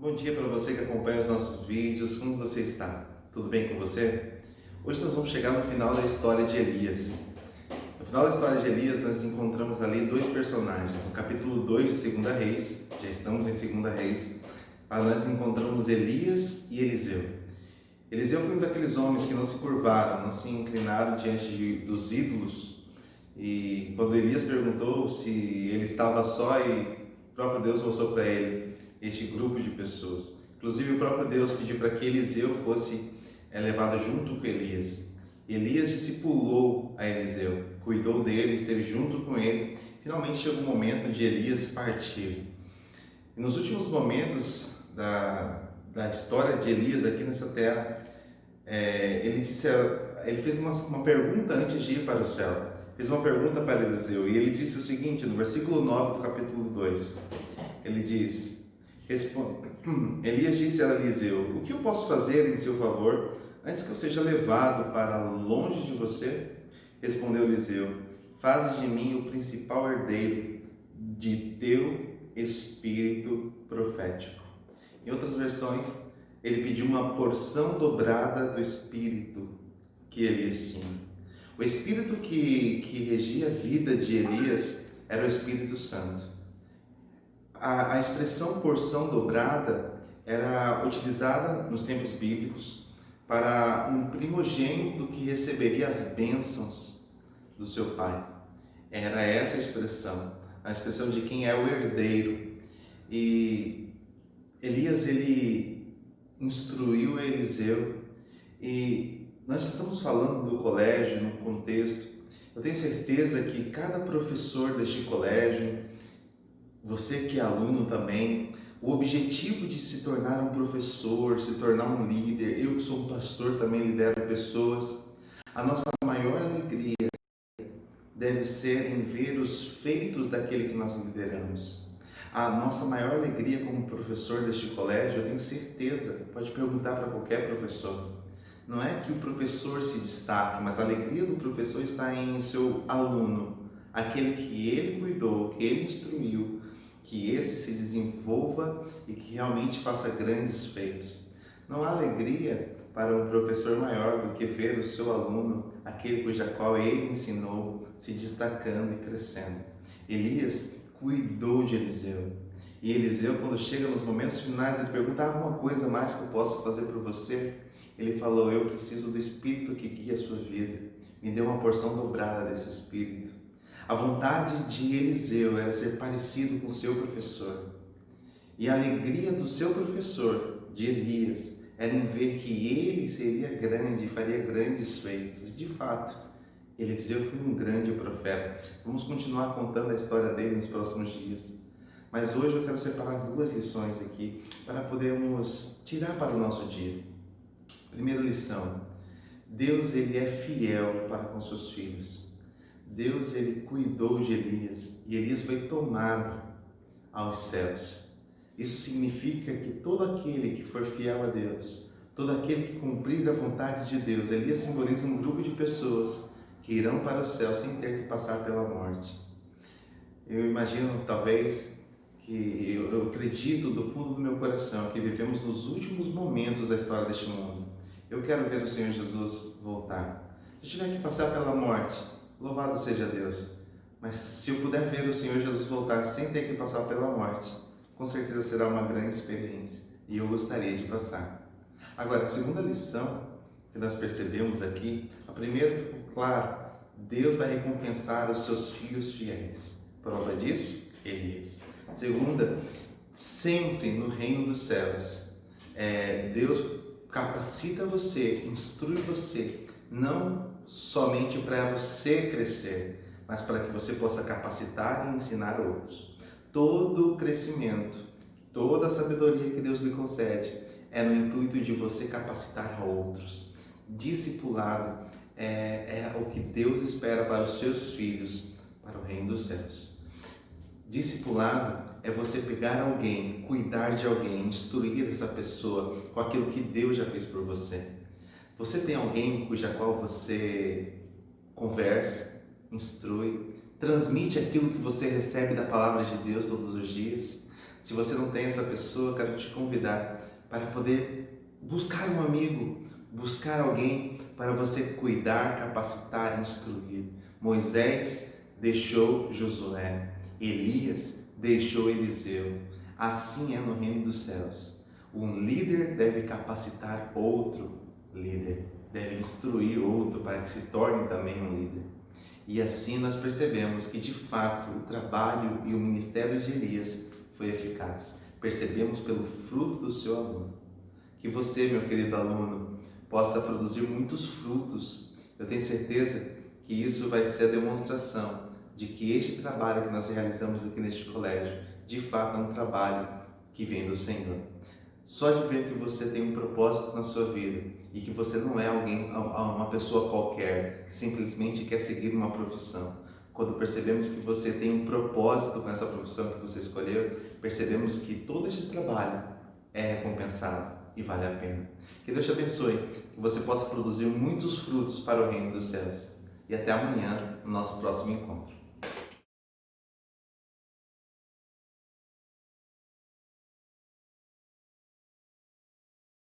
Bom dia para você que acompanha os nossos vídeos, como você está? Tudo bem com você? Hoje nós vamos chegar no final da história de Elias. No final da história de Elias nós encontramos ali dois personagens. No capítulo 2 de Segunda Reis, já estamos em Segunda Reis, nós encontramos Elias e Eliseu. Eliseu foi um daqueles homens que não se curvaram, não se inclinaram dos ídolos. E quando Elias perguntou se ele estava só, e o próprio Deus mostrou para ele este grupo de pessoas. Inclusive o próprio Deus pediu para que Eliseu fosse levado junto com Elias. Elias discipulou a Eliseu, cuidou dele, esteve junto com ele. Finalmente chegou o momento de Elias partir. E nos últimos momentos da história de Elias aqui nessa terra, ele fez uma pergunta antes de ir para o céu. Fez uma pergunta para Eliseu e ele disse o seguinte, no versículo 9 do capítulo 2. Ele diz: Elias disse a Eliseu: o que eu posso fazer em seu favor antes que eu seja levado para longe de você? Respondeu Eliseu: faze de mim o principal herdeiro de teu espírito profético. Em outras versões, ele pediu uma porção dobrada do espírito que Elias tinha. O espírito que regia a vida de Elias era o Espírito Santo. A expressão porção dobrada era utilizada nos tempos bíblicos para um primogênito que receberia as bênçãos do seu pai. Era essa a expressão de quem é o herdeiro. E Elias, ele instruiu Eliseu, e nós estamos falando do colégio no contexto. Eu tenho certeza que cada professor deste colégio, você que é aluno também, o objetivo de se tornar um professor, se tornar um líder, eu que sou um pastor também lidero pessoas, a nossa maior alegria deve ser em ver os feitos daquele que nós lideramos. A nossa maior alegria como professor deste colégio, eu tenho certeza, pode perguntar para qualquer professor, não é que o professor se destaque, mas a alegria do professor está em seu aluno, aquele que ele cuidou, que ele instruiu, que esse se desenvolva e que realmente faça grandes feitos. Não há alegria para um professor maior do que ver o seu aluno, aquele cuja qual ele ensinou, se destacando e crescendo. Elias cuidou de Eliseu. E Eliseu, quando chega nos momentos finais, ele pergunta: alguma coisa mais que eu possa fazer por você? Ele falou: eu preciso do Espírito que guia a sua vida. Me dê uma porção dobrada desse Espírito. A vontade de Eliseu era ser parecido com o seu professor. E a alegria do seu professor, de Elias, era em ver que ele seria grande e faria grandes feitos. E de fato, Eliseu foi um grande profeta. Vamos continuar contando a história dele nos próximos dias. Mas hoje eu quero separar duas lições aqui para podermos tirar para o nosso dia. Primeira lição: Deus, ele é fiel para com seus filhos. Deus, ele cuidou de Elias e Elias foi tomado aos céus. Isso significa que todo aquele que for fiel a Deus, todo aquele que cumprir a vontade de Deus, Elias simboliza um grupo de pessoas que irão para o céu sem ter que passar pela morte. Eu imagino, talvez, que eu acredito do fundo do meu coração que vivemos nos últimos momentos da história deste mundo. Eu quero ver o Senhor Jesus voltar. Se eu tiver que passar pela morte, louvado seja Deus. Mas se eu puder ver o Senhor Jesus voltar sem ter que passar pela morte, com certeza será uma grande experiência e eu gostaria de passar. Agora, a segunda lição que nós percebemos aqui, a primeira ficou claro: Deus vai recompensar os seus filhos fiéis. Prova disso? Elias. Segunda, sempre no reino dos céus, Deus capacita você, instrui você, não somente para você crescer, mas para que você possa capacitar e ensinar outros. Todo o crescimento, toda a sabedoria que Deus lhe concede é no intuito de você capacitar a outros. Discipulado é o que Deus espera para os seus filhos, para o reino dos céus. Discipulado é você pegar alguém, cuidar de alguém, instruir essa pessoa com aquilo que Deus já fez por você. Você tem alguém cuja qual você conversa, instrui, transmite aquilo que você recebe da palavra de Deus todos os dias? Se você não tem essa pessoa, eu quero te convidar para poder buscar um amigo, buscar alguém para você cuidar, capacitar, instruir. Moisés deixou Josué, Elias deixou Eliseu. Assim é no reino dos céus. Um líder deve capacitar outro líder, deve instruir outro para que se torne também um líder. E assim nós percebemos que de fato o trabalho e o ministério de Elias foi eficaz. Percebemos pelo fruto do seu aluno. Que você, meu querido aluno, possa produzir muitos frutos. Eu tenho certeza que isso vai ser a demonstração de que este trabalho que nós realizamos aqui neste colégio, de fato é um trabalho que vem do Senhor. Só de ver que você tem um propósito na sua vida e que você não é uma pessoa qualquer que simplesmente quer seguir uma profissão. Quando percebemos que você tem um propósito com essa profissão que você escolheu, percebemos que todo esse trabalho é recompensado e vale a pena. Que Deus te abençoe, que você possa produzir muitos frutos para o reino dos céus. E até amanhã, no nosso próximo encontro.